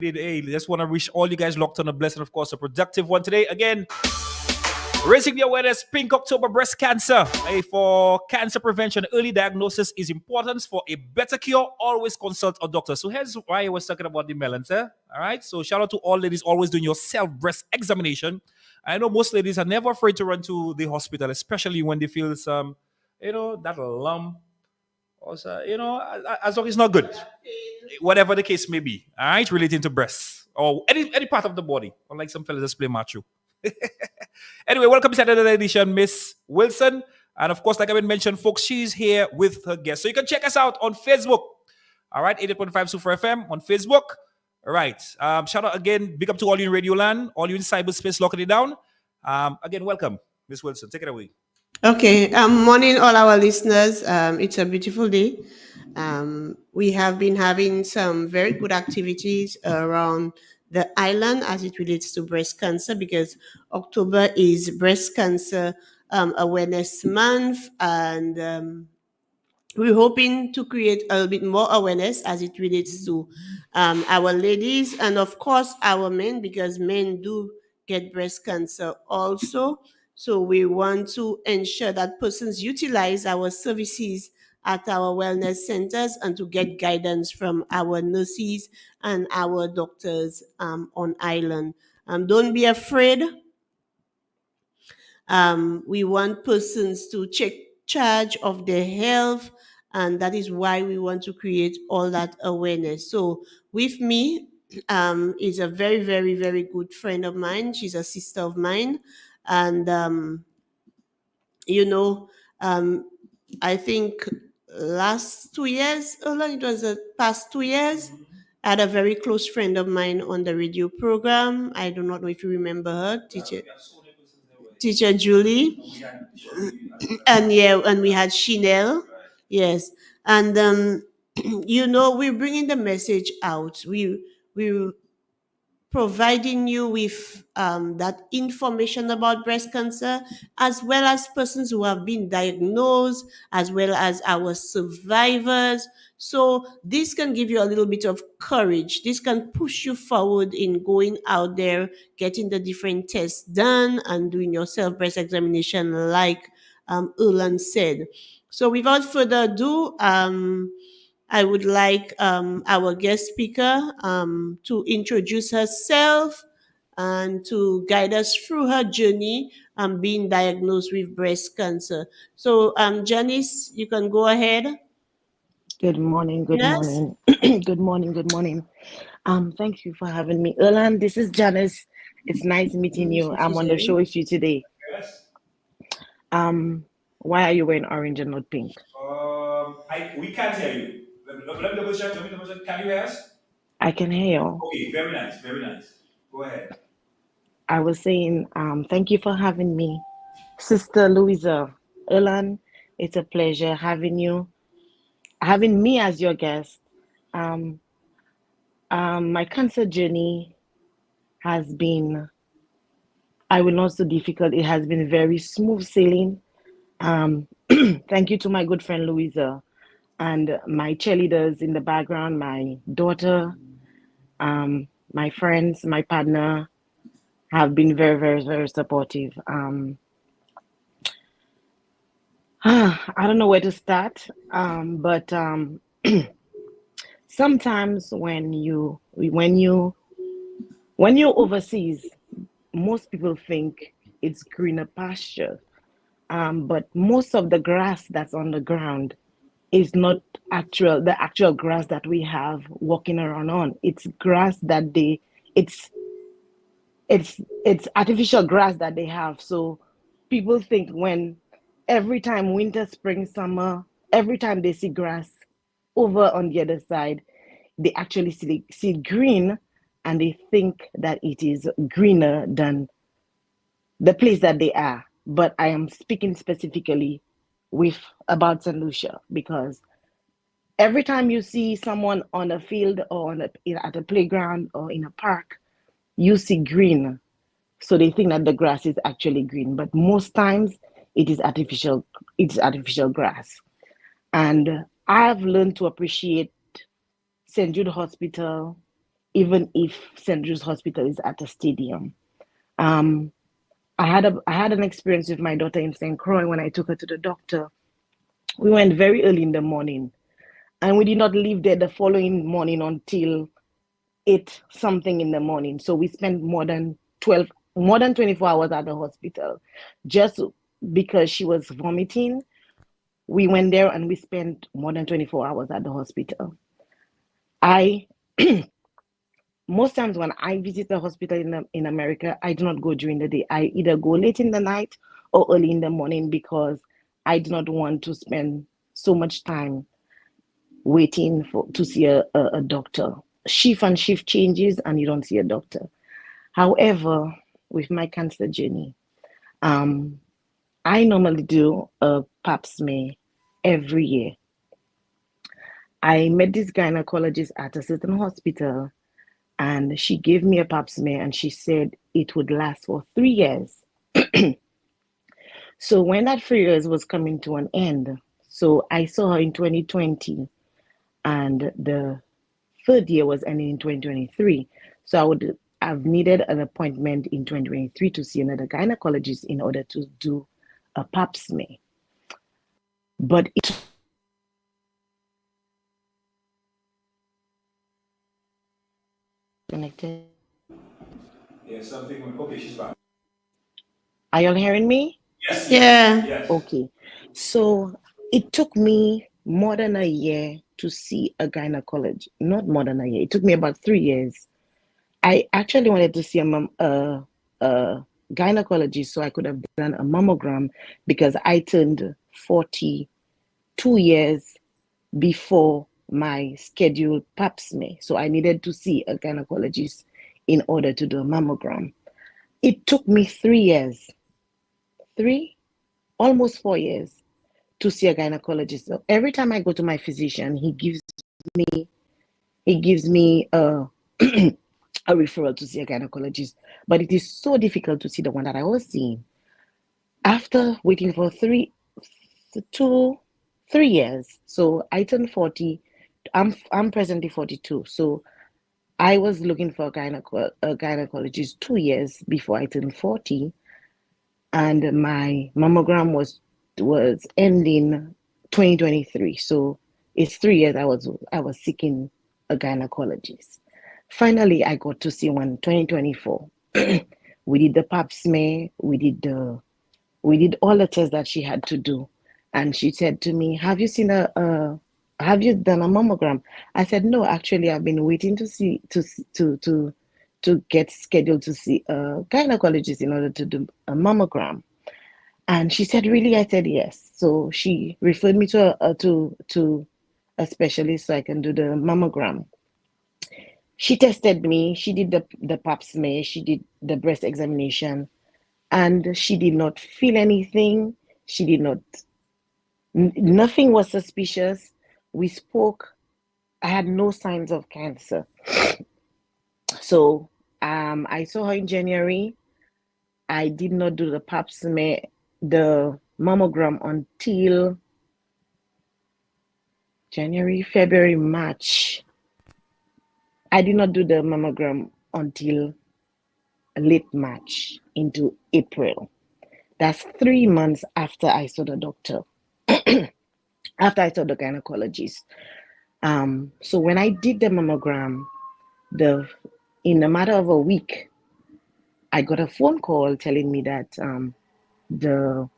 Hey, just want to wish all you guys locked on a blessed and, of course, a productive one today. Again, raising the awareness, Pink October Breast Cancer. Hey, for cancer prevention, early diagnosis is important. For a better cure, always consult a doctor. So here's why I was talking about the melons. All right. So shout out to all ladies always doing your self breast examination. I know most ladies are never afraid to run to the hospital, especially when they feel some, that lump. Also, as long as it's not good, whatever the case may be, all right, relating to breasts or any part of the body, unlike some fellas just play macho. Anyway, welcome to another edition, Miss Wilson. And of course, like I've been mentioned, folks, she's here with her guest. So you can check us out on Facebook. All right, 88.5 Soufriere FM on Facebook. All right. Shout out again, big up to all you in Radio Land, all you in cyberspace locking it down. Again, welcome, Miss Wilson. Take it away. Okay, morning all our listeners. It's a beautiful day. We have been having some very good activities around the island as it relates to breast cancer, because October is Breast Cancer Awareness Month, and we're hoping to create a little bit more awareness as it relates to our ladies and, of course, our men, because men do get breast cancer also. So we want to ensure that persons utilize our services at our wellness centers and to get guidance from our nurses and our doctors on island. Don't be afraid. We want persons to take charge of their health, and that is why we want to create all that awareness. So with me is a very, very, very good friend of mine. She's a sister of mine. And, I think last 2 years, it was the past 2 years, I had a very close friend of mine on the radio program. I do not know if you remember her, teacher Julie. And we had Chanel. Yes. And we're bringing the message out. We're providing you with that information about breast cancer, as well as persons who have been diagnosed, as well as our survivors. So this can give you a little bit of courage. This can push you forward in going out there, getting the different tests done, and doing your self-breast examination, like Erlan said. So without further ado, I would like our guest speaker to introduce herself and to guide us through her journey being diagnosed with breast cancer. So, Janice, you can go ahead. Good morning, good Yes. morning. Good morning, good morning. Thank you for having me. Erlan, this is Janice. It's nice meeting you. I'm on the show with you today. Why are you wearing orange and not pink? We can't hear you. Let me double check. Can you hear us? I can hear you. Okay, very nice, very nice. Go ahead. I was saying, thank you for having me. Sister Louisa, Erlan, it's a pleasure having me as your guest. My cancer journey has been, I will not say difficult, it has been very smooth sailing. Thank you to my good friend Louisa and my cheerleaders in the background, my daughter, my friends, my partner have been very, very, very supportive. I don't know where to start, but sometimes when you overseas, most people think it's greener pasture, but most of the grass that's on the ground is not the actual grass that we have walking around on. It's grass that it's artificial grass that they have. So people think every time winter, spring, summer, every time they see grass over on the other side, they actually see green, and they think that it is greener than the place that they are. But I am speaking specifically about St. Lucia, because every time you see someone on a field or at a playground or in a park, you see green. So they think that the grass is actually green, but most times it is artificial grass. And I've learned to appreciate St. Jude Hospital even if St. Jude's Hospital is at a stadium. Um, I had an experience with my daughter in St. Croix when I took her to the doctor. We went very early in the morning, and we did not leave there the following morning until 8 something in the morning. So we spent more than 24 hours at the hospital just because she was vomiting. We went there and we spent more than 24 hours at the hospital. I Most times when I visit the hospital in America, I do not go during the day. I either go late in the night or early in the morning because I do not want to spend so much time waiting to see a doctor. Shift and shift changes and you don't see a doctor. However, with my cancer journey, um, I normally do a pap smear every year. I met this gynecologist at a certain hospital and she gave me a pap smear and she said it would last for 3 years. So when that 3 years was coming to an end, so I saw her in 2020 and the third year was ending in 2023. So I would have needed an appointment in 2023 to see another gynecologist in order to do a pap smear. But it connected. Yeah, something. Okay, she's back. Are y'all hearing me? Yes, Yeah. yes. Okay. So it took me more than a year to see a gynecologist. Not more than a year. It took me about 3 years. I actually wanted to see a gynecologist so I could have done a mammogram because I turned 42 years before my scheduled pap smear. So I needed to see a gynecologist in order to do a mammogram. It took me 3 years, almost 4 years to see a gynecologist. So every time I go to my physician, he gives me a referral to see a gynecologist. But it is so difficult to see the one that I was seeing. After waiting for 3 years, so I turned 40. I'm presently 42. So I was looking for a gynecologist 2 years before I turned 40, and my mammogram was ending 2023. So it's 3 years I was seeking a gynecologist. Finally, I got to see one 2024. We did the pap smear, we did all the tests that she had to do. And she said to me, have you done a mammogram? I said, no, actually, I've been waiting to get scheduled to see a gynecologist in order to do a mammogram. And she said, really? I said, yes. So she referred me to a specialist so I can do the mammogram. She tested me. She did the pap smear. She did the breast examination, and she did not feel anything. She did not. Nothing was suspicious. We spoke. I had no signs of cancer. So I saw her in January. I did not do the pap smear, the mammogram until January, February, March. I did not do the mammogram until late March into April. That's 3 months after I saw the doctor, after I saw the gynecologist. So when I did the mammogram, in a matter of a week, I got a phone call telling me that the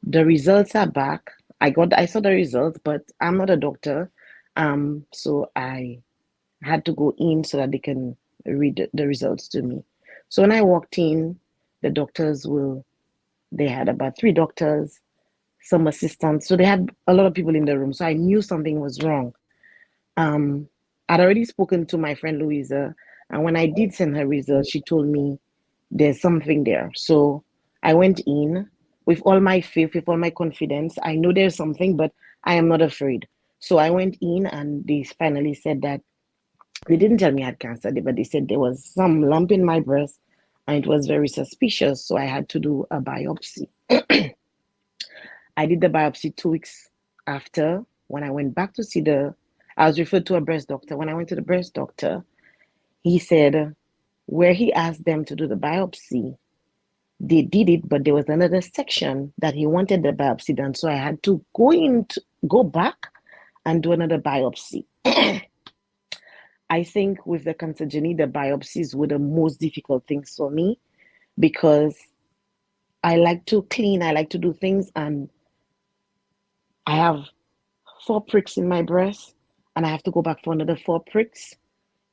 the results are back. I saw the results, but I'm not a doctor, so I had to go in so that they can read the results to me. So when I walked in, the doctors they had about 3 doctors, some assistants. So they had a lot of people in the room. So I knew something was wrong. Um, I'd already spoken to my friend Louisa, and when I did send her results, she told me there's something there. So I went in with all my faith, with all my confidence. I know there's something, but I am not afraid. So I went in, and they finally said that they didn't tell me I had cancer, but they said there was some lump in my breast and it was very suspicious. So I had to do a biopsy. I did the biopsy 2 weeks after. When I went back to see I was referred to a breast doctor. When I went to the breast doctor, he said where he asked them to do the biopsy, they did it, but there was another section that he wanted the biopsy done. So I had to go back and do another biopsy. I think with the cancer journey, the biopsies were the most difficult things for me because I like to clean, I like to do things, and I have 4 pricks in my breast, and I have to go back for another 4 pricks.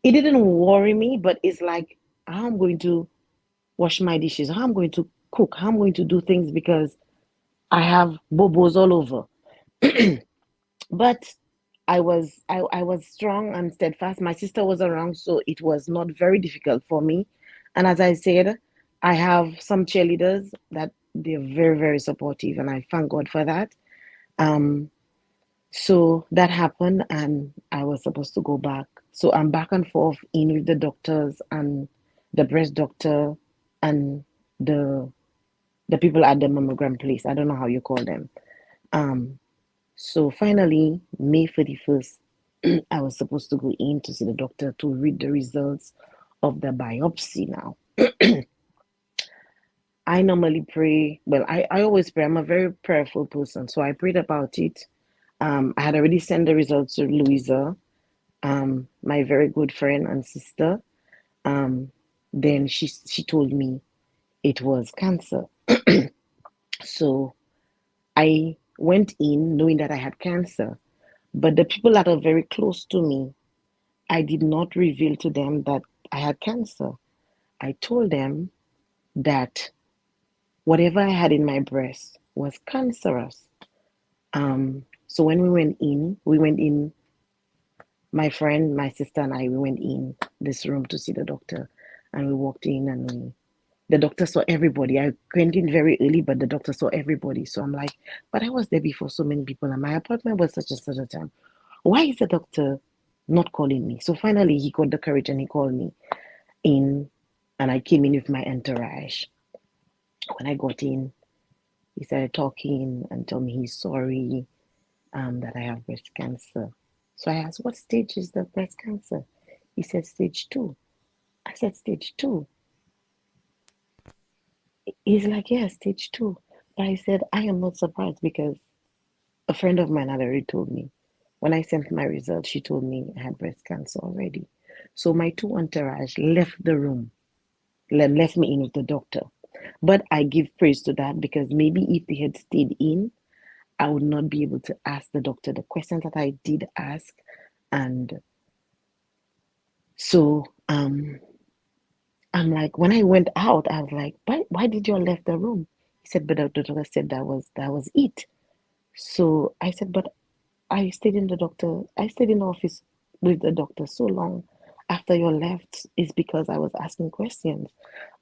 It didn't worry me, but it's like how I'm going to wash my dishes, how I'm going to cook, how I'm going to do things because I have bobos all over. But I was strong and steadfast. My sister was around, so it was not very difficult for me. And as I said, I have some cheerleaders that they're very, very supportive, and I thank God for that. Um, so that happened, and I was supposed to go back. So I'm back and forth in with the doctors and the breast doctor and the the people at the mammogram place. I don't know how you call them. Um, so finally, May 31st, I was supposed to go in to see the doctor to read the results of the biopsy now. I normally pray. Well, I always pray. I'm a very prayerful person. So I prayed about it. I had already sent the results to Louisa, my very good friend and sister. Um, then she told me it was cancer. So I went in knowing that I had cancer. But the people that are very close to me, I did not reveal to them that I had cancer. I told them that whatever I had in my breast was cancerous. So when we went in, my friend, my sister, and I, we went in this room to see the doctor. And we walked in, and the doctor saw everybody. I went in very early, but the doctor saw everybody. So I'm like, but I was there before so many people, and my appointment was such and such a time. Why is the doctor not calling me? So finally, he got the courage and he called me in, and I came in with my entourage. When I got in, he started talking and told me he's sorry that I have breast cancer. So I asked, what stage is the breast cancer? He said, stage 2. I said, stage 2. He's like, yeah, stage 2. But I said, I am not surprised because a friend of mine had already told me. When I sent my results, she told me I had breast cancer already. So my two entourage left the room, left me in with the doctor. But I give praise to that because maybe if they had stayed in, I would not be able to ask the doctor the questions that I did ask. And so I'm like, when I went out, I was like, why did you all left the room? He said, but the doctor said that was it. So I said, but I stayed in the office with the doctor so long after you left is because I was asking questions.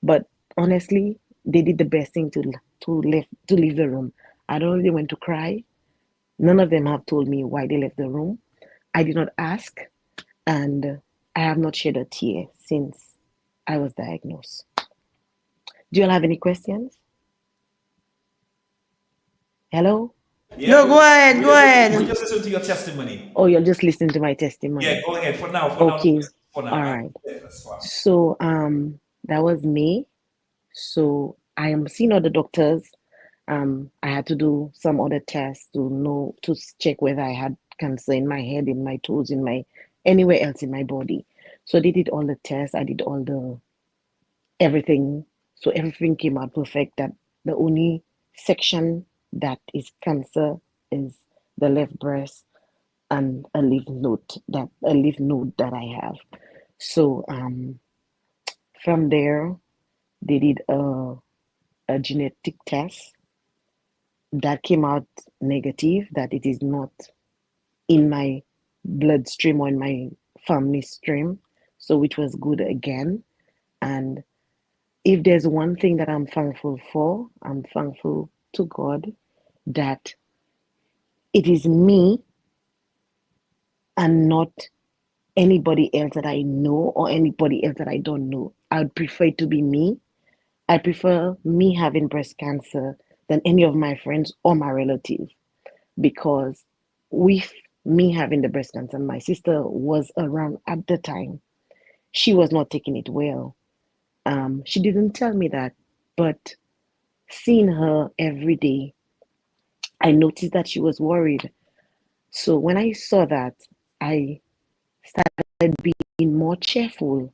But honestly, they did the best thing to leave the room. I don't know if they went to cry. None of them have told me why they left the room. I did not ask, and I have not shed a tear since I was diagnosed. Do you all have any questions? Hello? Yeah, No, go ahead, go we ahead. just listen to your testimony. Oh, you're just listening to my Yeah, testimony. go ahead. Okay. For now. All right. Yeah, that's fine. So that was May. So I am seeing other doctors. I had to do some other tests to check whether I had cancer in my head, in my toes, in my anywhere else in my body. So they did all the tests. I did all the everything. So everything came out perfect. That the only section that is cancer is the left breast and a lymph node that I have. So from there they did a genetic test that came out negative, that it is not in my bloodstream or in my family stream. So which was good again. And if there's one thing that I'm thankful for, I'm thankful to God that it is me and not anybody else that I know or anybody else that I don't know. I would prefer it to be me. I prefer me having breast cancer than any of my friends or my relatives because with me having the breast cancer, my sister was around at the time. she was not taking it well. She didn't tell me that, but seeing her every day, I noticed that she was worried. So when I saw that, I started being more cheerful,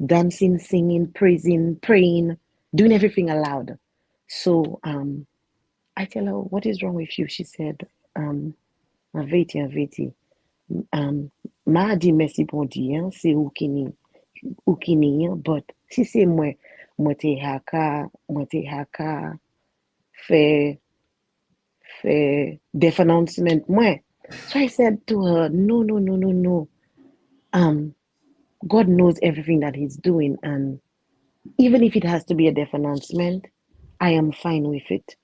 dancing, singing, praising, praying, doing everything aloud. So I tell her, what is wrong with you? She said, Aveti, ma di merci bon Dieu, c'est ou qui ni, but si c'est moi te haka, fait, fait, deaf announcement, moi. So I said to her, no. Um, God knows everything that He's doing, and even if it has to be a deaf announcement, I am fine with it.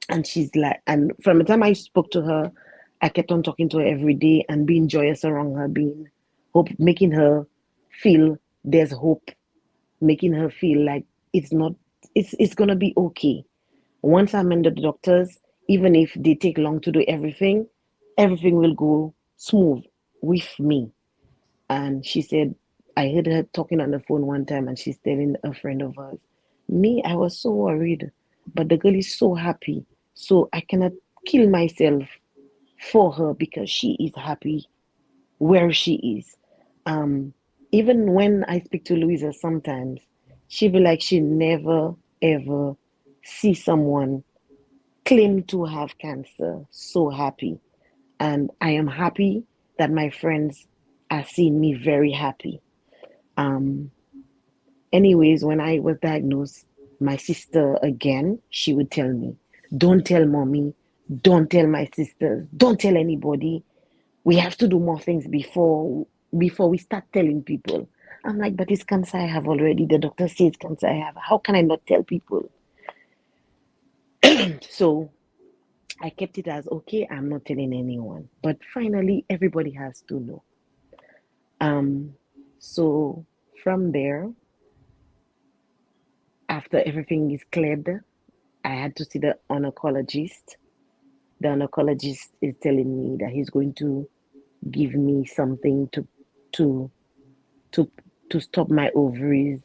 And she's like, and from the time I spoke to her, I kept on talking to her every day and being joyous around her, being hope, making her feel there's hope, making her feel like it's gonna be okay. Once I'm in the doctors, even if they take long to do everything will go smooth with me. And she said, I heard her talking on the phone one time and she's telling a friend of hers, me, I was so worried, but the girl is so happy. So I cannot kill myself for her because she is happy where she is. Um, Even when I speak to Louisa sometimes, she be like she never ever see someone claim to have cancer so happy. And I am happy that my friends are seeing me very happy. Um, Anyways, when I was diagnosed, my sister again, she would tell me, don't tell mommy, don't tell my sisters, don't tell anybody. We have to do more things before we start telling people. I'm like, but it's cancer I have already. The doctor says cancer I have. How can I not tell people? So I kept it as okay, I'm not telling anyone. But finally, everybody has to know. Um, so from there, after everything is cleared, I had to see the oncologist. The oncologist is telling me that he's going to give me something to to to stop my ovaries.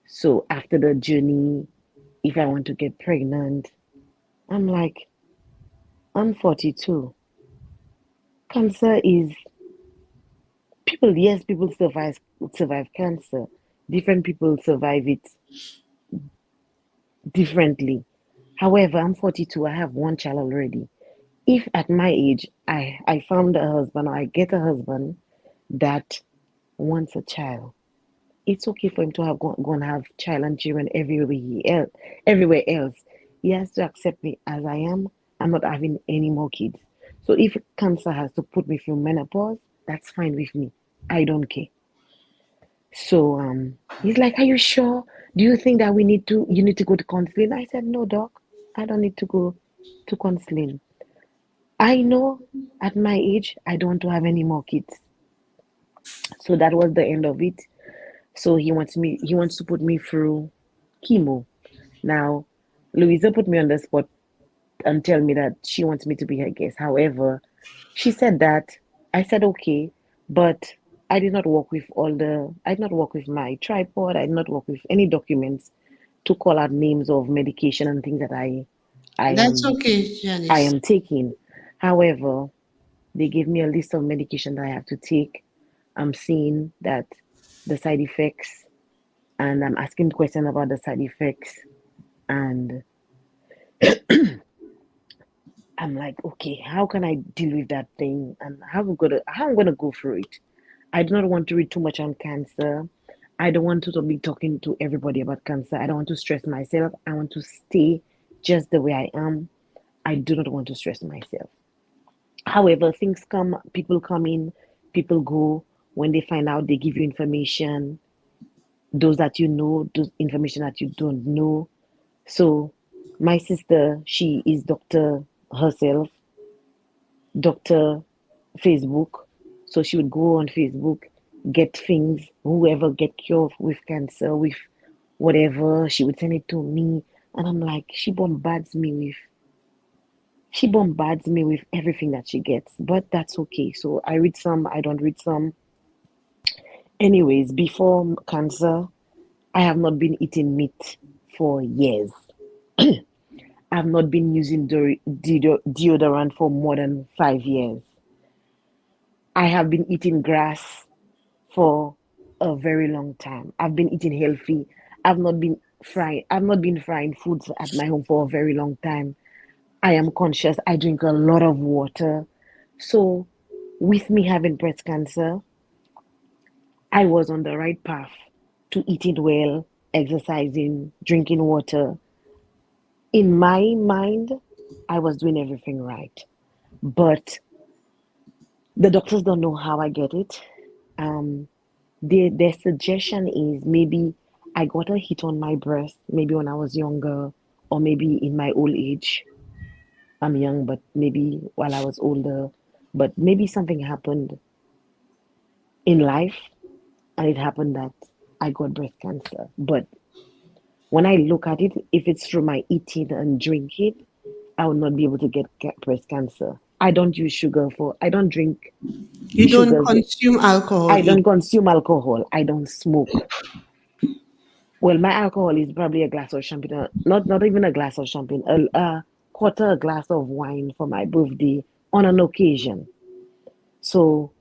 So after the journey, if I want to get pregnant, I'm like, I'm 42. Cancer is people, yes, people survive cancer. Different people survive it differently. However, I'm 42, I have one child already. If at my age I found a husband or I get a husband that wants a child, it's okay for him to have gone have child and children everywhere else. He has to accept me as I am. I'm not having any more kids. So if cancer has to put me through menopause, that's fine with me. I don't care. So he's like, are you sure? Do you think that you need to go to counseling? I said, no, doc, I don't need to go to counseling. I know at my age I don't want to have any more kids. So that was the end of it. So he wants to put me through chemo. Now, Louisa put me on the spot and tell me that she wants me to be her guest. However, she said that I said okay, but I did not work with my tripod, I did not work with any documents to call out names of medication and things that I That's am okay, I Janice. am taking. However, they gave me a list of medication that I have to take. I'm seeing that the side effects and I'm asking questions about the side effects and I'm like, okay, how can I deal with that thing and how I'm gonna go through it? I do not want to read too much on cancer. I don't want to be talking to everybody about cancer. I don't want to stress myself. I want to stay just the way I am. I do not want to stress myself. However, things come, people come in, people go. When they find out, they give you information. Those that you know, those information that you don't know. So my sister, she is doctor herself, doctor Facebook. So she would go on Facebook, get things, whoever get cured with cancer, with whatever, she would send it to me. And I'm like, she bombards me with everything that she gets. But that's okay. So I read some, I don't read some. Anyways, before cancer, I have not been eating meat for years. I've not been using deodorant for more than 5 years. I have been eating grass for a very long time. I've been eating healthy. I've not been frying foods at my home for a very long time. I am conscious. I drink a lot of water. So with me having breast cancer, I was on the right path to eating well, exercising, drinking water. In my mind, I was doing everything right. But the doctors don't know how I get it. Um, their suggestion is maybe I got a hit on my breast, maybe when I was younger, or maybe in my old age. I'm young, but maybe while I was older, but maybe something happened in life and it happened that I got breast cancer. But when I look at it, if it's through my eating and drinking, I will not be able to get breast cancer. I don't drink You don't sugars. consume alcohol I don't either. consume alcohol. I don't smoke. Well, my alcohol is probably a glass of champagne, not even a glass of champagne, a quarter a glass of wine for my birthday on an occasion. So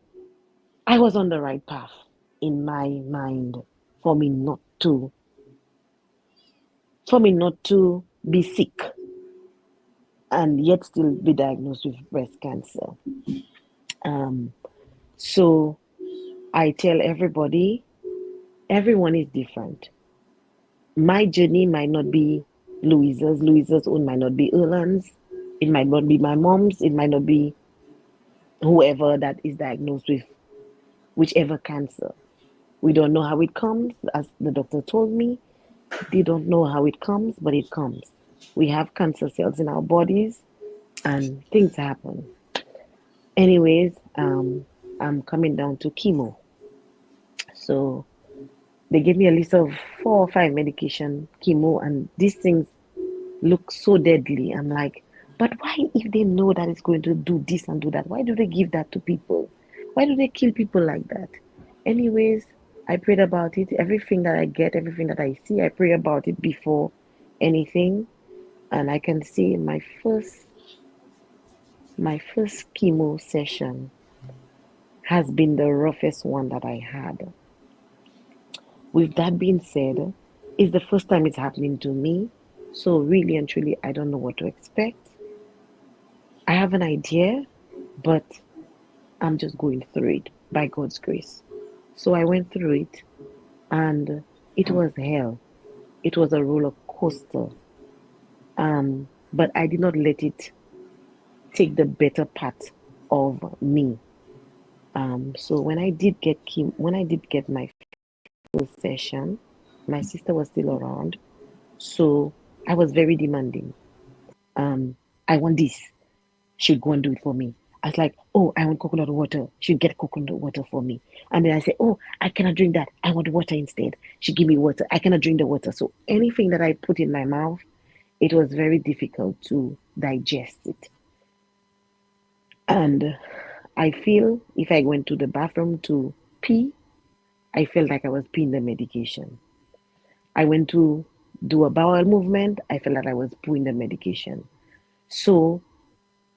I was on the right path in my mind for me not to be sick and yet still be diagnosed with breast cancer. Um, so I tell everybody, everyone is different. My journey might not be Louisa's. Louisa's own might not be Erland's. It might not be my mom's. It might not be whoever that is diagnosed with whichever cancer. We don't know how it comes, as the doctor told me. They don't know how it comes, but it comes. We have cancer cells in our bodies, and things happen. Anyways, I'm coming down to chemo. So they gave me a list of 4 or 5 medication chemo, and these things look so deadly. I'm like, but why, if they know that it's going to do this and do that, why do they give that to people? Why do they kill people like that? Anyways, I prayed about it. Everything that I get, everything that I see, I pray about it before anything. And I can see my first chemo session has been the roughest one that I had. With that being said, it's the first time it's happening to me. So really and truly, I don't know what to expect. I have an idea, but I'm just going through it by God's grace. So I went through it and it was hell. It was a roller coaster. But I did not let it take the better part of me. So when I did get my first session, my sister was still around. So I was very demanding. I want this. She'd go and do it for me. I was like, oh, I want coconut water. She'd get coconut water for me. And then I say, oh, I cannot drink that. I want water instead. She'd give me water. I cannot drink the water. So anything that I put in my mouth, it was very difficult to digest it. And I feel if I went to the bathroom to pee, I felt like I was peeing the medication. I went to do a bowel movement, I felt like I was pooing the medication. So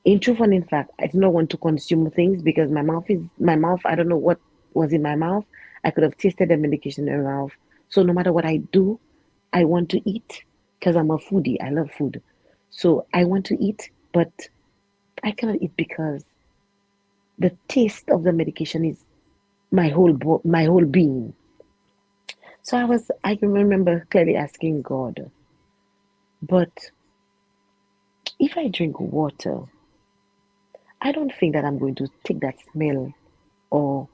in truth and in fact, I did not want to consume things because my mouth, I don't know what was in my mouth. I could have tasted the medication in my mouth. So no matter what I do, I want to eat because I'm a foodie. I love food. So I want to eat, but I cannot eat because the taste of the medication is my whole being. So I can remember clearly asking God, but if I drink water, I don't think that I'm going to take that smell, or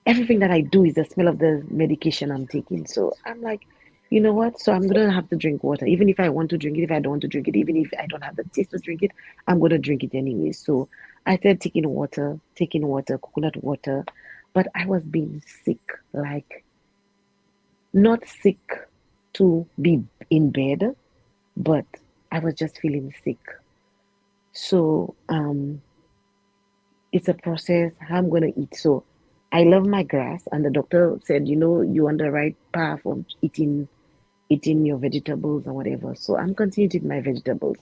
everything that I do is the smell of the medication I'm taking. So I'm like, you know what? So I'm gonna have to drink water, even if I want to drink it, if I don't want to drink it, even if I don't have the taste to drink it, I'm gonna drink it anyway. So I started taking water, coconut water, but I was being sick, like not sick to be in bed, but I was just feeling sick. So it's a process. How I'm gonna eat. So I love my grass, and the doctor said, you're on the right path of eating your vegetables and whatever. So I'm continuing to eat my vegetables.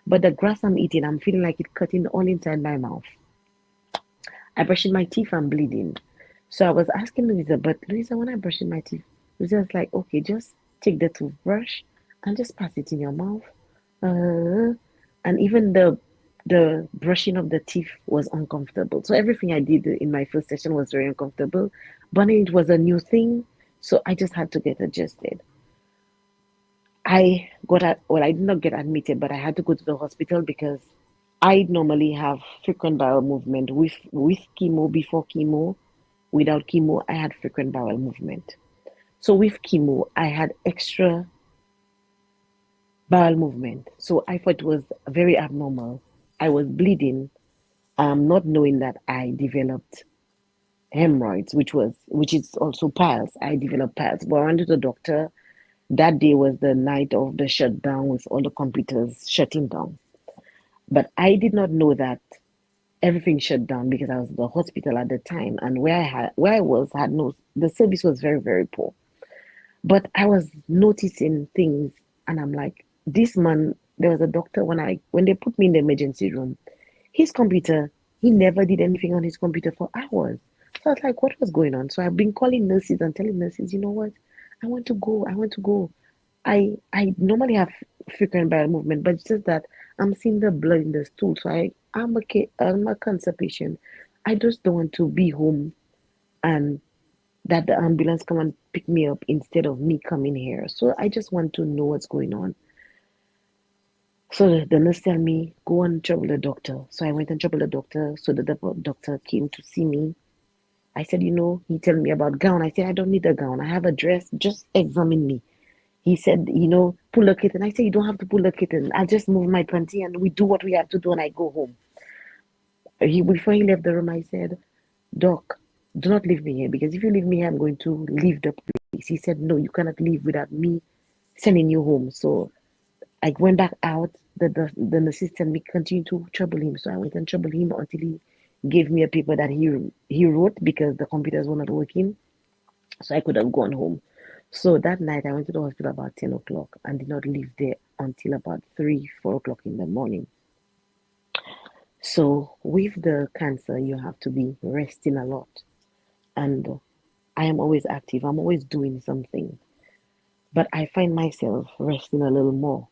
But the grass I'm eating, I'm feeling like it cutting all inside my mouth. I brushing my teeth, I'm bleeding. So I was asking Louisa, but Louisa, when I'm brushing my teeth, Louisa was like, okay, just take the toothbrush and just pass it in your mouth. And even the brushing of the teeth was uncomfortable. So everything I did in my first session was very uncomfortable. But it was a new thing, so I just had to get adjusted. I did not get admitted, but I had to go to the hospital because I normally have frequent bowel movement with chemo, before chemo. Without chemo, I had frequent bowel movement. So with chemo, I had extra bowel movement. So I thought it was very abnormal. I was bleeding, not knowing that I developed hemorrhoids, which is also piles. I developed piles. But I went to the doctor. That day was the night of the shutdown with all the computers shutting down. But I did not know that everything shut down because I was at the hospital at the time, and where I was had no, the service was very, very poor. But I was noticing things, and I'm like, this man, there was a doctor when they put me in the emergency room, his computer, he never did anything on his computer for hours. So I was like, what was going on? So I've been calling nurses and telling nurses, you know what? I want to go. I want to go. I normally have frequent bowel movement, but it's just that I'm seeing the blood in the stool. So I'm a cancer patient. I just don't want to be home and that the ambulance come and pick me up instead of me coming here. So I just want to know what's going on. So the nurse tell me, go and trouble the doctor. So I went and troubled the doctor. So the doctor came to see me. I said, he told me about gown. I said, I don't need a gown. I have a dress. Just examine me. He said, pull a kitten. I said, you don't have to pull a kitten. I'll just move my panty and we do what we have to do and I go home. Before he left the room, I said, Doc, do not leave me here because if you leave me here, I'm going to leave the place. He said, no, you cannot leave without me sending you home. So I went back out. The assistant me continue to trouble him. So I went and troubled him until he gave me a paper that he wrote because the computers were not working. So I could have gone home. So that night I went to the hospital about 10 o'clock and did not leave there until about 3, 4 o'clock in the morning. So with the cancer, you have to be resting a lot. And I am always active. I'm always doing something. But I find myself resting a little more.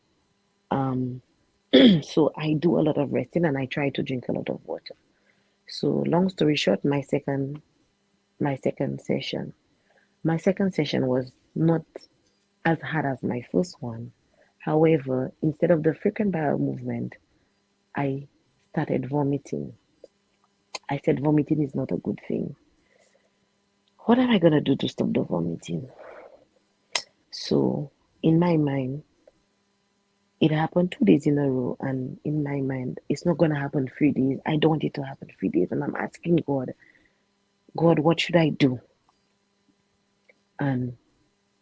So I do a lot of resting and I try to drink a lot of water. So long story short, my second session was not as hard as my first one. However, instead of the frequent bowel movement, I started vomiting. I said vomiting is not a good thing. What am I going to do to stop the vomiting? So in my mind, it happened 2 days in a row, and in my mind, it's not going to happen 3 days. I don't want it to happen 3 days, and I'm asking God, what should I do? And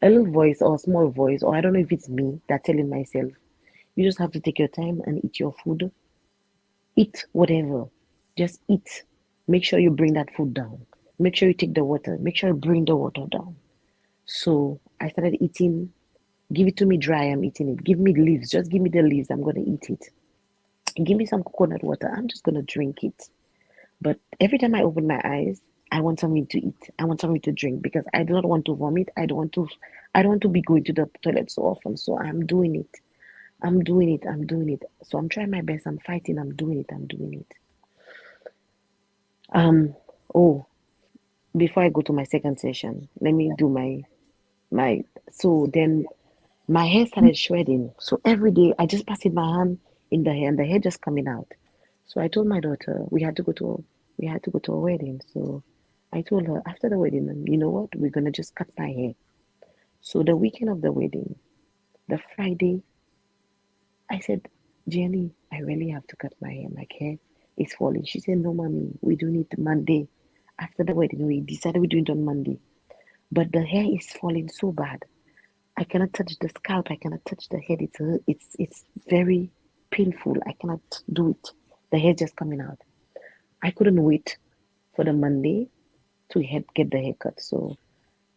a little voice or a small voice, or I don't know if it's me that telling myself, you just have to take your time and eat your food. Eat whatever. Just eat. Make sure you bring that food down. Make sure you take the water. Make sure you bring the water down. So I started eating. Give it to me dry, I'm eating it. Give me leaves. Just give me the leaves. I'm going to eat it. Give me some coconut water. I'm just going to drink it. But every time I open my eyes, I want something to eat. I want something to drink because I do not want to vomit. I don't want to be going to the toilet so often. So I'm doing it. I'm doing it. So I'm trying my best. I'm fighting. I'm doing it. Before I go to my second session, let me do so then my hair started shredding. So every day I just passed my hand in the hair and the hair just coming out. So I told my daughter we had to go to a wedding. So I told her after the wedding, you know what? We're gonna just cut my hair. So the weekend of the wedding, the Friday, I said, Jenny, I really have to cut my hair. My hair is falling. She said, no, mommy, we do it Monday. After the wedding, we decided we do it on Monday. But the hair is falling so bad. I cannot touch the scalp. I cannot touch the head. It's very painful. I cannot do it. The hair just coming out. I couldn't wait for the Monday. get the haircut. So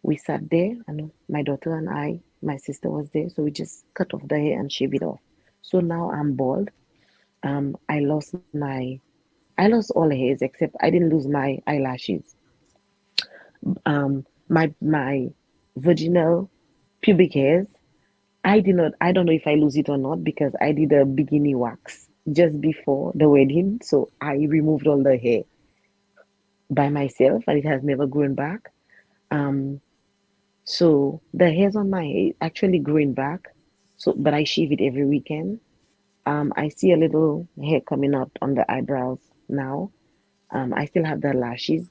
we sat there, and my daughter and my sister was there. So we just cut off the hair and shave it off. So now I'm bald. I I lost all the hairs except I didn't lose my eyelashes. My vaginal pubic hairs, I don't know if I lose it or not because I did a bikini wax just before the wedding. So I removed all the hair by myself and it has never grown back. Um, so the hairs on my head actually growing back. So, but I shave it every weekend. I see a little hair coming out on the eyebrows now. I still have the lashes.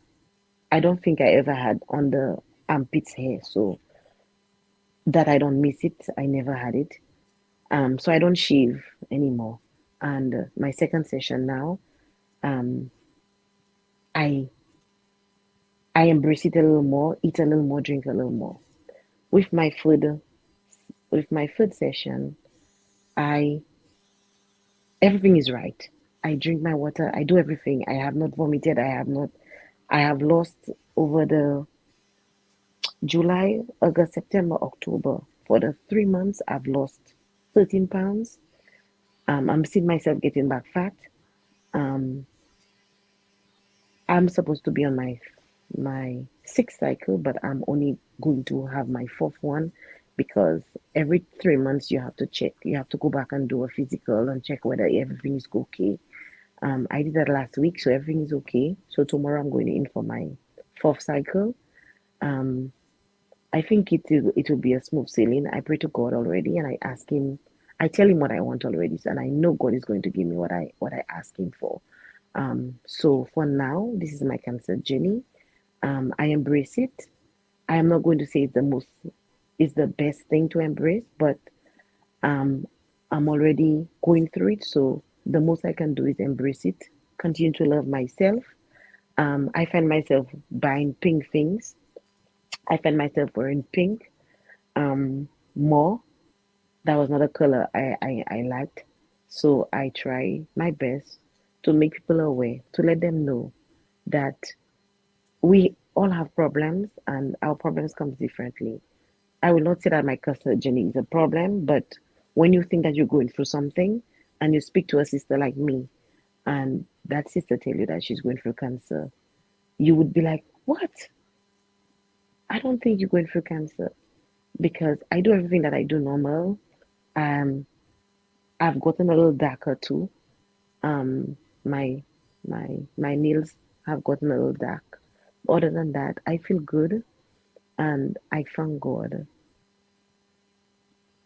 I don't think I ever had on the armpits hair, so that I don't miss it. I never had it. So I don't shave anymore. And my second session now, um, I I embrace it a little more, eat a little more, drink a little more. With my food, with my food session, I everything is right. I drink my water. I do everything. I have not vomited. I have lost over the July, August, September, October. For the 3 months, I've lost 13 pounds. I'm seeing myself getting back fat. Um, I'm supposed to be on my sixth cycle, but I'm only going to have my fourth one because every 3 months you have to check. You have to go back and do a physical and check whether everything is okay. I did that last week, so everything is okay. So tomorrow I'm going in for my fourth cycle. Um, I think it will be a smooth sailing. I pray to God already, and I ask Him. I tell Him what I want already, and I know God is going to give me what I ask Him for. So for now, this is my cancer journey. I embrace it. I am not going to say it's the best thing to embrace, but um, I'm already going through it. So the most I can do is embrace it, continue to love myself. I find myself buying pink things. I find myself wearing pink more. That was not a color I liked. So I try my best to make people aware, to let them know that we all have problems and our problems come differently. I will not say that my cancer journey is a problem, but when you think that you're going through something and you speak to a sister like me, and that sister tell you that she's going through cancer, you would be like, "What? I don't think you're going through cancer because I do everything that I do normal. Um, I've gotten a little darker too. Um, my my nails have gotten a little dark. Other than that, I feel good and I thank God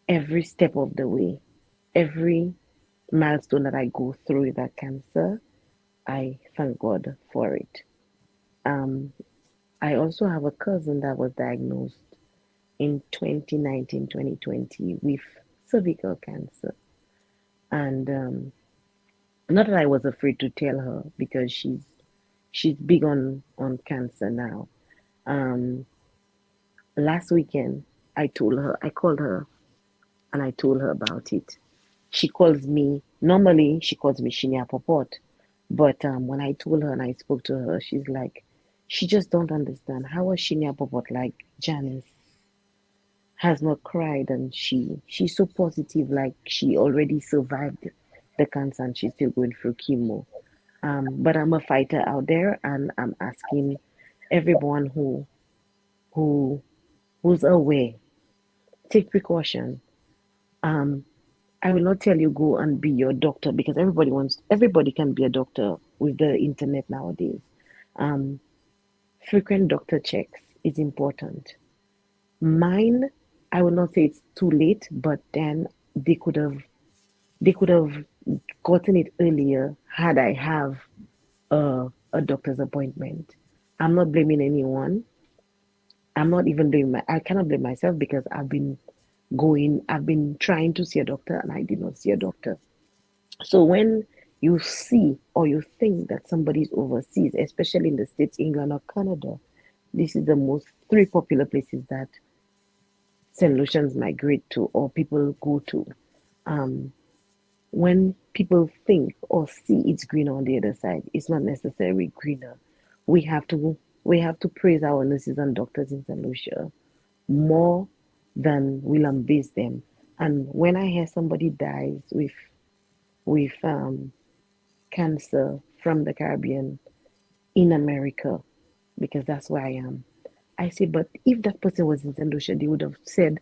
every step of the way, every milestone that I go through with that cancer. I thank God for it. Um, I also have a cousin that was diagnosed in 2019, 2020 with cervical cancer. And not that I was afraid to tell her because she's big on cancer now. Um, Last weekend, I called her and I told her about it. She calls me, normally she calls me Shinya Popot, but when I told her and I spoke to her, she's like, she just don't understand. How was Shinya Popot like Janice has not cried and she's so positive, like she already survived the cancer and she's still going through chemo. But I'm a fighter out there and I'm asking everyone who who's aware, take precaution. Um, I will not tell you go and be your doctor because everybody can be a doctor with the internet nowadays. Um, Frequent doctor checks is important. Mine, I will not say it's too late, but then they could have gotten it earlier had I have a doctor's appointment. I'm not blaming anyone. I'm not even blaming I cannot blame myself because I've been trying to see a doctor and I did not see a doctor. So when you see or you think that somebody is overseas, especially in the States, England, or Canada, this is the most three popular places that St. Lucians migrate to or people go to. Um, when people think or see it's greener on the other side, it's not necessarily greener. We have to We have to praise our nurses and doctors in St. Lucia more than we lambast them. And when I hear somebody dies with cancer from the Caribbean in America, because that's where I am, I say, but if that person was in St. Lucia, they would have said,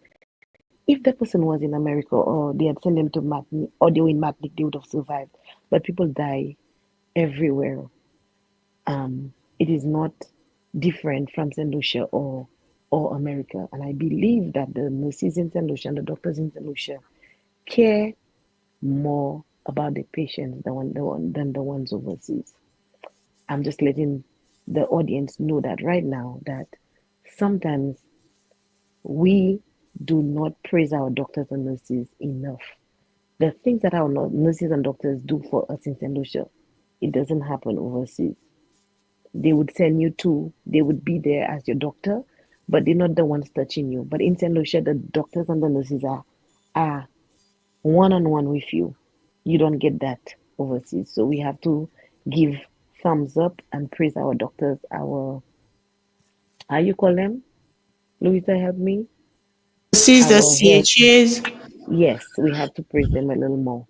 if that person was in America or they had sent them to Martinique or they were in Martinique, they would have survived. But people die everywhere. It is not different from St. Lucia or America. And I believe that the nurses in St. Lucia and the doctors in St. Lucia care more about the patients than the ones overseas. I'm just letting the audience know that right now that sometimes we do not praise our doctors and nurses enough. The things that our nurses and doctors do for us in St. Lucia, it doesn't happen overseas. They would send you to, they would be there as your doctor, but they're not the ones touching you. But in St. Lucia, the doctors and the nurses are one-on-one with you. You don't get that overseas. So we have to give thumbs up and praise our doctors, our, how you call them? Louisa, help me. Sees the Our health. CHAs. Yes, we have to praise them a little more.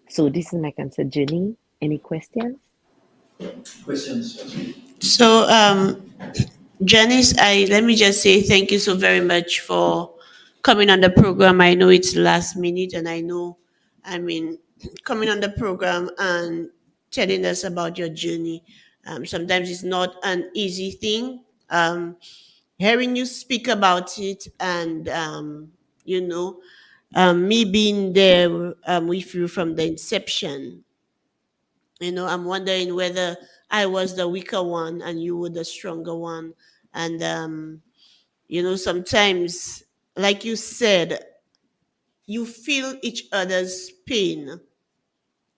So this is my cancer journey. Any questions? So, Janice, I let me just say thank you so very much for coming on the program. I know it's last minute, and I mean, coming on the program and telling us about your journey. Sometimes it's not an easy thing. Hearing you speak about it, and you know, me being there with you from the inception. I'm wondering whether I was the weaker one and you were the stronger one. And sometimes, like you said, you feel each other's pain.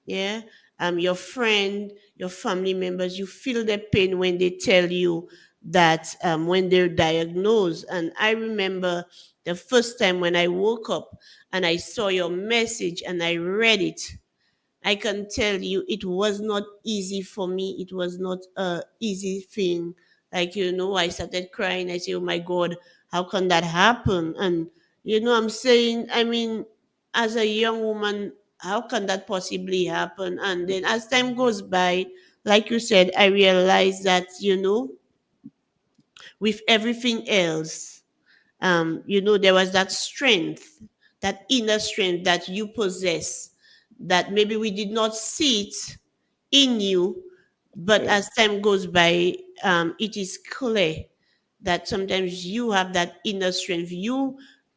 Yeah. Your friend, your family members, you feel their pain when they tell you that when they're diagnosed. And I remember the first time when I woke up and I saw your message and I read it. I can tell you it was not easy for me. It was not a easy thing. Like, I started crying. I say, oh my God, how can that happen? And, I'm saying, I mean, as a young woman, how can that possibly happen? And then as time goes by, like you said, I realized that, with everything else, there was that strength, that inner strength that you possess, that maybe we did not see it in you, but Yes. as time goes by, it is clear that sometimes you have that inner strength. You,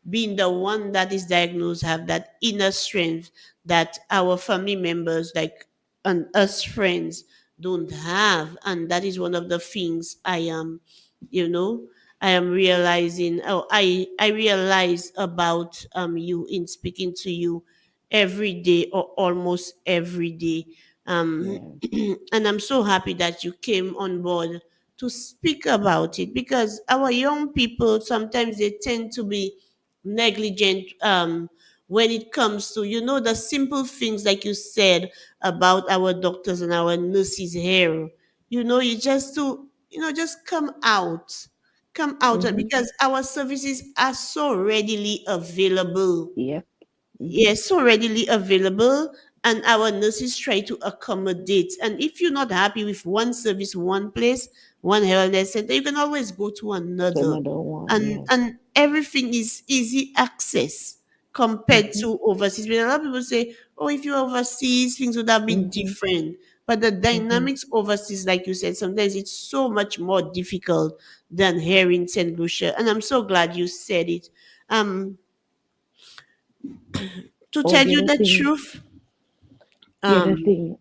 being the one that is diagnosed, have that inner strength that our family members, like, and us friends, don't have. And that is one of the things you know I am realizing. I realize about you in speaking to you every day, or almost every day. um Yeah. and I'm so happy that you came on board to speak about it, because our young people sometimes they tend to be negligent when it comes to the simple things, like you said, about our doctors and our nurses here. You just to just come out, and Mm-hmm. because our services are so readily available. Yep. Mm-hmm. Yes, so readily available, and our nurses try to accommodate. And if you're not happy with one service, one place, one wellness center, you can always go to So another. another one. and Yes. and everything is easy access compared Mm-hmm. to overseas. But a lot of people say, oh, if you're overseas, things would have been Mm-hmm. different. But the Mm-hmm. dynamics overseas, like you said, sometimes it's so much more difficult than here in St. Lucia. And I'm so glad you said it. Um, to Oh, tell the you other the thing, truth, the other um, thing,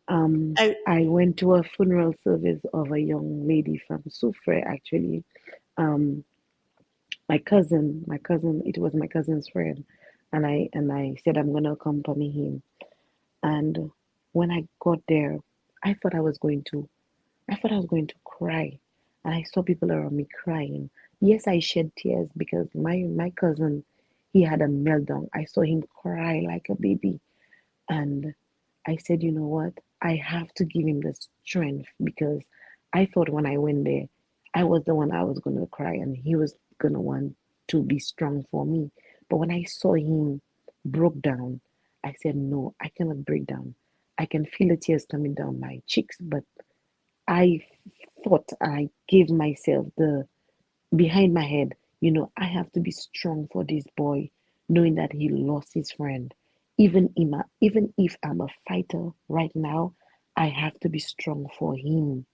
I I went to a funeral service of a young lady from Soufriere, actually. Um, it was my cousin's friend, and I said I'm gonna accompany him. And when I got there, I thought I was going to, I thought I was going to cry, and I saw people around me crying. Yes, I shed tears because my cousin, he had a meltdown. I saw him cry like a baby, and I said, you know what? I have to give him the strength because I thought when I went there, I was the one I was going to cry and he was going to want to be strong for me. But when I saw him broke down, I said, no, I cannot break down. I can feel the tears coming down my cheeks, but I thought I gave myself the behind my head, I have to be strong for this boy, knowing that he lost his friend. Even if I'm a fighter right now, I have to be strong for him.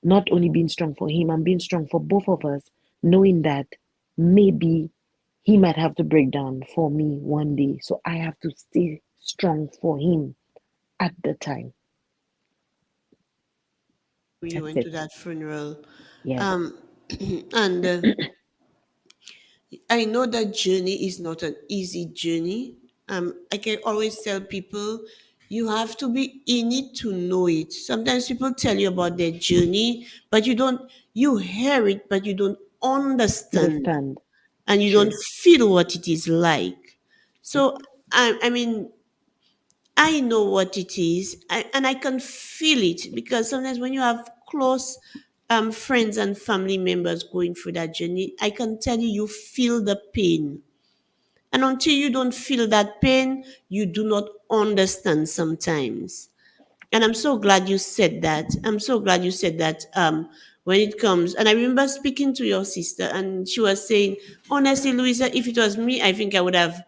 Not only being strong for him, I'm being strong for both of us, knowing that maybe he might have to break down for me one day. So I have to stay strong for him at the time. You That's went to it. that funeral. Yes. Um, and I know that journey is not an easy journey. I can always tell people you have to be in it to know it. Sometimes people tell you about their journey, but you hear it, but you don't understand Understand. and you don't True. feel what it is like. So, I mean, I know what it is, and I can feel it because sometimes when you have close friends and family members going through that journey, I can tell you, you feel the pain. And until you don't feel that pain, you do not understand sometimes. And I'm so glad you said that. I'm so glad you said that when it comes. And I remember speaking to your sister, and she was saying, honestly, Louisa, if it was me, I think I would have,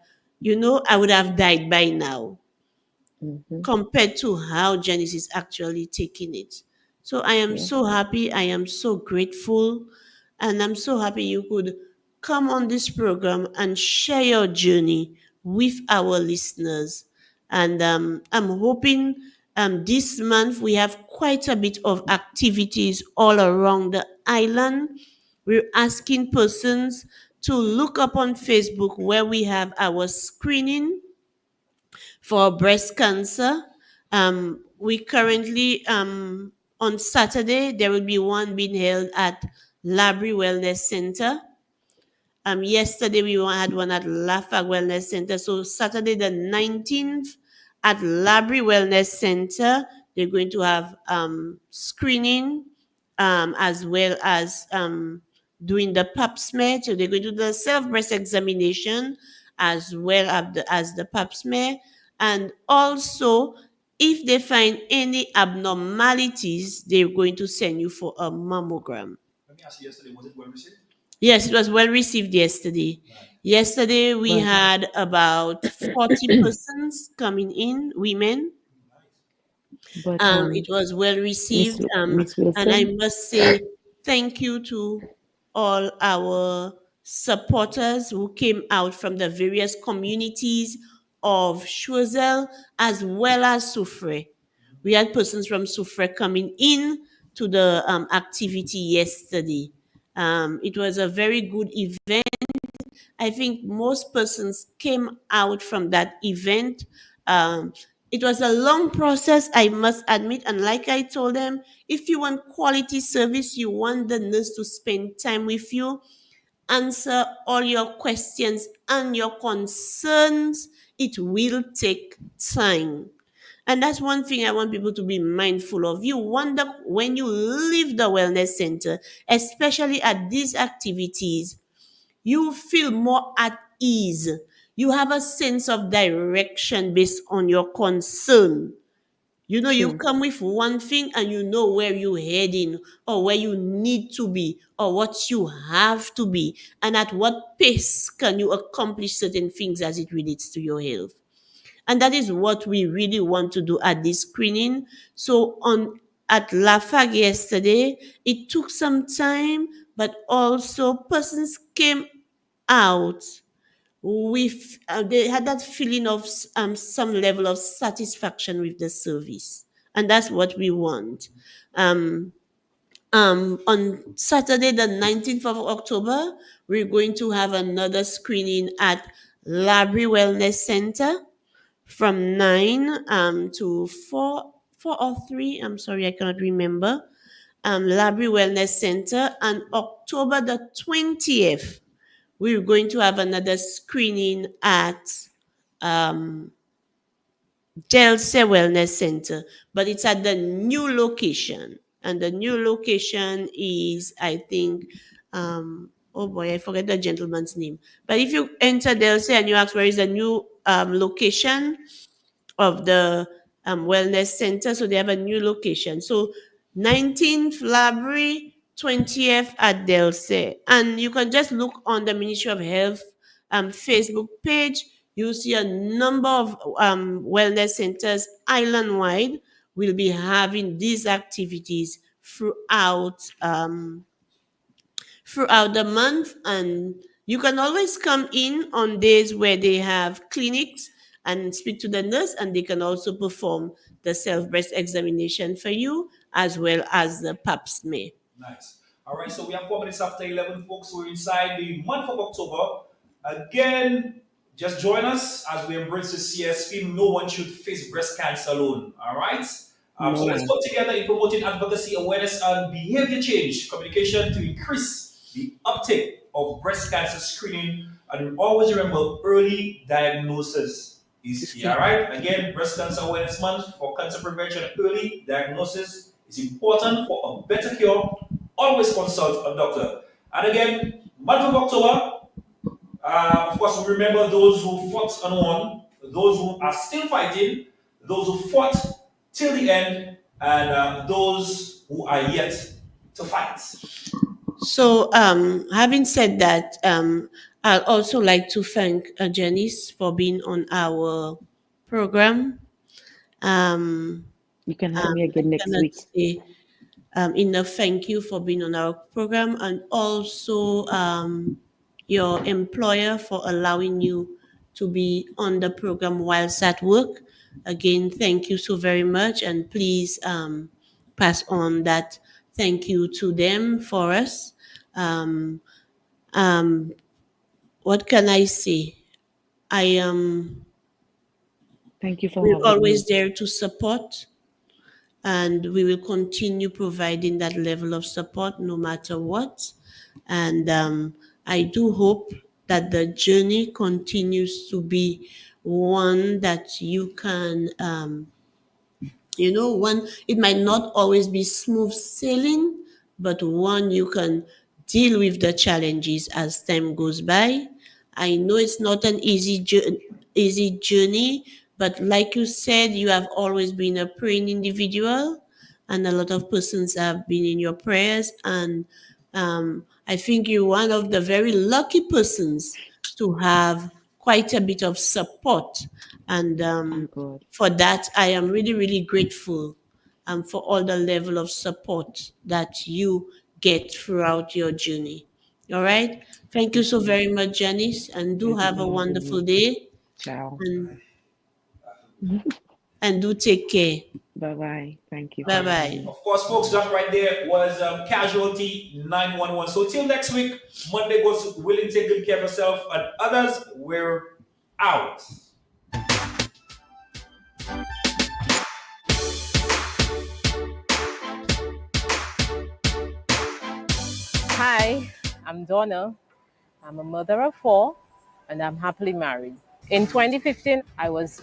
I would have died by now Mm-hmm. compared to how Janice is actually taking it. So I am Yes. so happy. I am so grateful. And I'm so happy you could come on this program and share your journey with our listeners. And I'm hoping this month we have quite a bit of activities all around the island. We're asking persons to look up on Facebook where we have our screening for breast cancer. We currently, on Saturday, there will be one being held at Labry Wellness Center. Yesterday we had one at Lafag Wellness Center. So Saturday the 19th at Labry Wellness Center, they're going to have screening as well as doing the pap smear. So they're going to do the self breast examination as well as the pap smear. And also, if they find any abnormalities, they're going to send you for a mammogram. Let me ask you yesterday, was it well received? Yes, it was well received yesterday. Yesterday we But had about 40 persons coming in, women. but It was well Miss received. Miss And I Wilson. must say thank you to all our supporters who came out from the various communities of Choiseul as well as Soufriere. We had persons from Soufriere coming in to the activity yesterday. It was a very good event. I think most persons came out from that event. Um, it was a long process, I must admit. And like I told them, if you want quality service, you want the nurse to spend time with you, answer all your questions and your concerns, it will take time. And that's one thing I want people to be mindful of. You wonder when you leave the wellness center, especially at these activities, you feel more at ease. You have a sense of direction based on your concern. You True. come with one thing and you know where you're heading or where you need to be or what you have to be and at what pace can you accomplish certain things as it relates to your health. And that is what we really want to do at this screening. So on at Lafag yesterday, it took some time, but also persons came out with they had that feeling of some level of satisfaction with the service, and that's what we want. um on Saturday the 19th of October, we're going to have another screening at Labry Wellness Center from 9 to 4 or 3. I'm sorry, I cannot remember. Labry Wellness Center. And October the 20th, we're going to have another screening at Delse Wellness Center, but it's at the new location. And the new location is, I think, oh boy, I forget the gentleman's name. But if you enter Delse and you ask where is the new location of the wellness center, so they have a new location. So 19th Library, 20th at Delse. And you can just look on the Ministry of Health Facebook page. You'll see a number of wellness centers island-wide will be having these activities throughout the month. And you can always come in on days where they have clinics and speak to the nurse, and they can also perform the self-breast examination for you as well as the pap smear. Nice. All right, so we have 4 minutes after 11, folks. We're inside the month of October. Again, just join us as we embrace the CS theme. No one should face breast cancer alone. All right. No So let's one. work together in promoting advocacy, awareness, and behavior change, communication to increase the uptake of breast cancer screening. And always remember, early diagnosis is key. All right. Again, Breast Cancer Awareness Month for cancer prevention. Early diagnosis is important for a better cure. Always consult a doctor. And again, month of October. Of course, we remember those who fought and won, those who are still fighting, those who fought till the end, and those who are yet to fight. So, having said that, I'd also like to thank Janice for being on our program. Um, You can have me again I next cannot week. say enough thank you for being on our program, and also your employer for allowing you to be on the program whilst at work. Again, thank you so very much, and please pass on that thank you to them for us. Um, um, what can I say? I am Thank you for we're having always me. there to support, and we will continue providing that level of support no matter what. And I do hope that the journey continues to be one that you can, one, it might not always be smooth sailing, but one you can deal with the challenges as time goes by. I know it's not an easy journey, but like you said, you have always been a praying individual, and a lot of persons have been in your prayers. And I think you're one of the very lucky persons to have quite a bit of support. And Thank God. for that, I am really, really grateful for all the level of support that you get throughout your journey. All right. Thank you so very much, Janice, and do Thank you have for a having wonderful me. day, Ciao. and, and do take care. Bye bye. Thank you for Bye having bye. me. Of course, folks, that right there was Casualty 911. So till next week, Monday goes willing, take good care of yourself and others. We're out. Hi, I'm Donna. I'm a mother of four and I'm happily married. In 2015, I was